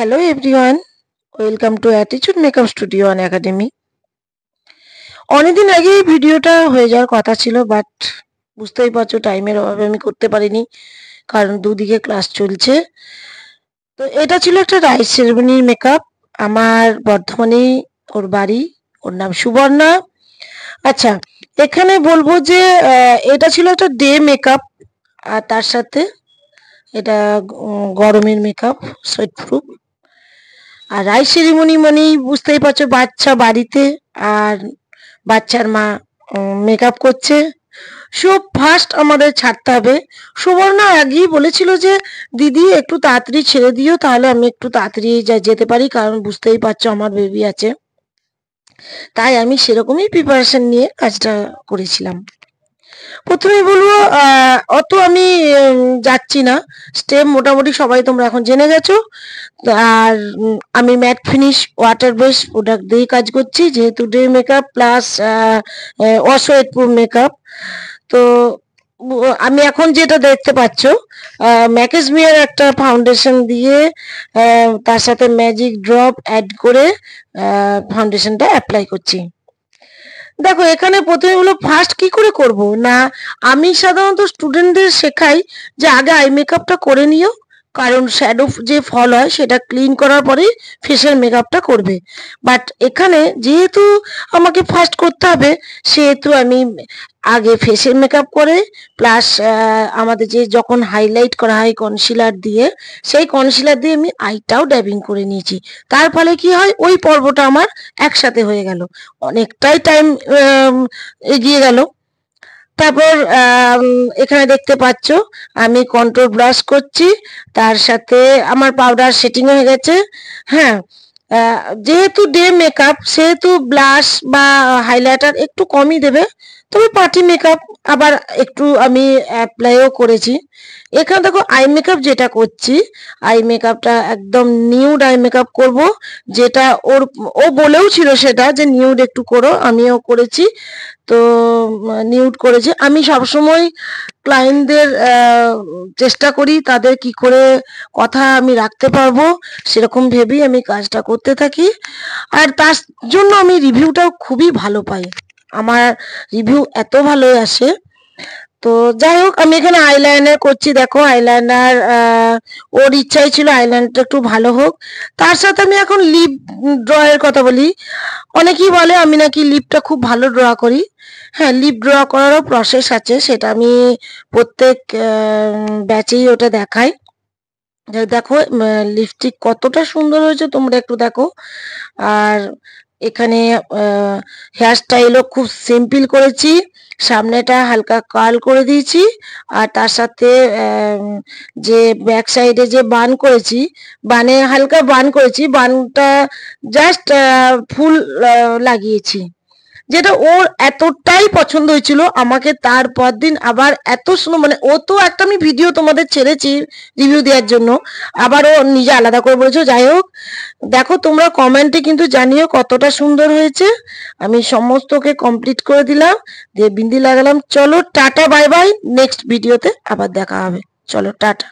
Hello everyone, welcome to attitude makeup studio and academy. অনেকদিন আগে এই ভিডিওটা হয়ে যাওয়ার কথা ছিল, বাট বুঝতেই পারছো টাইমের অভাবে আমি করতে পারিনি, কারণ দুদিকে ক্লাস চলছে। তো এটা ছিল একটা রাইস সেরেমনির মেকআপ। আমার বর্ধমানেই ওর বাড়ি, ওর নাম সুবর্ণা। আচ্ছা, এখানে বলবো যে এটা ছিল একটা ডে মেকআপ, আর তার সাথে এটা গরমের মেকআপ, সোয়েট প্রুফ। আর রাইস সেরিমনি মানেই বুঝতেই পারছো বাচ্চা বাড়িতে, আর বাচ্চার মা মেকআপ করছে। সব ফার্স্ট আমাদের ছাড়তে হবে। সুবর্ণা আগেই বলেছিল যে দিদি একটু তাড়াতাড়ি ছেড়ে দিও, তাহলে আমি একটু তাড়াতাড়ি যেতে পারি, কারণ বুঝতেই পারছো আমার বেবি আছে। তাই আমি সেরকমই প্রিপারেশন নিয়ে কাজটা করেছিলাম। প্রথমে বলবো অত আমি যাচ্ছি না, স্টেপ মোটামুটি সবাই তোমরা এখন জেনে গেছো। আর আমি mat finish water base product দিয়েই কাজ করছি, যেহেতু day makeup plus wash proof makeup. তো আমি এখন যেটা দেখতে পাচ্ছ, ম্যাকেজমিয়ার একটা ফাউন্ডেশন দিয়ে তার সাথে ম্যাজিক ড্রপ অ্যাড করে ফাউন্ডেশনটা অ্যাপ্লাই করছি। দেখো এখানে প্রথমে হলো ফার্স্ট কি করে করব না, আমি সাধারণত স্টুডেন্টদের শেখাই যে আগে আই মেকআপটা করে নিও, কারণ শ্যাডো যে ফল হয় সেটা ক্লিন করার পরেই ফেসের মেকআপটা করবে। বাট এখানে যেহেতু আমাকে ফার্স্ট করতে হবে, সেহেতু আমি আগে ফেসের মেকআপ করে প্লাস আমাদের যে যখন হাইলাইট করা হয় কনসিলার দিয়ে, সেই কনসিলার দিয়ে আমি আইটাও ড্যাবিং করে নিয়েছি। তার ফলে কি হয়, ওই পর্বটা আমার একসাথে হয়ে গেল, অনেকটাই টাইম এগিয়ে গেল। তারপর এখানে দেখতে পাচ্ছ আমি কন্ট্রোল ব্রাশ করছি, তার সাথে আমার পাউডার সেটিং হয়ে গেছে। হ্যাঁ, যেহেতু ডে মেকআপ সেহেতু ব্লাশ বা হাইলাইটার একটু কমই দেবে, তবে পার্টি মেকআপ আবার একটু আমি অ্যাপ্লাইও করেছি। এখানে দেখো আই মেকআপ যেটা করছি, আই মেকআপটা একদম নিউড আই মেকআপ করব, যেটা ও বলেও ছিল সেটা যে নিউড একটু করো, আমিও করেছি। তো নিউড করেছি। আমি সবসময় ক্লায়েন্টদের চেষ্টা করি তাদের কি করে কথা আমি রাখতে পারবো, সেরকম ভেবেই আমি কাজটা করতে থাকি। আর তার জন্য আমি রিভিউটাও খুবই ভালো পাই, আমার রিভিউ এত ভালো আসে। তো যাই হোক, আমি এখানে আইলাইনার করছি। দেখো আইলাইনার ওর ইচ্ছাই ছিল আইলাইনারটা একটু ভালো হোক। তার সাথে আমি এখন লিপ ড্রয়ের কথা বলি। অনেকেই বলে আমি নাকি লিপটা খুব ভালো ড্র করি। হ্যাঁ, লিপ ড্র করারও প্রসেস আছে, সেটা আমি প্রত্যেক ব্যাচেই ওটা দেখাই। দেখো লিপস্টিক কতটা সুন্দর হয়েছে তোমরা একটু দেখো। আর এখানে হেয়ার স্টাইলও খুব সিম্পল করেছি, সামনেটা হালকা কার্ল করে দিয়েছি, আর তার সাথে যে ব্যাক সাইডে যে বান করেছি, বানে হালকা বান করেছি, বানটা জাস্ট ফুল লাগিয়েছি, যেটা ওর এতটাই পছন্দ হয়েছিল আমাকে তারপর দিন আবার এত সুন্দর, মানে ও তো একটা আমি ভিডিও তোমাদের ছেড়েছি রিভিউ দেওয়ার জন্য, আবার ও নিজে আলাদা করে বলেছো। যাই হোক, দেখো তোমরা কমেন্টে কিন্তু জানিও কতটা সুন্দর হয়েছে। আমি সমস্তকে কমপ্লিট করে দিলাম, দিয়ে বিন্দি লাগালাম। চলো টাটা, বাই বাই, নেক্সট ভিডিওতে আবার দেখা হবে। চলো টাটা।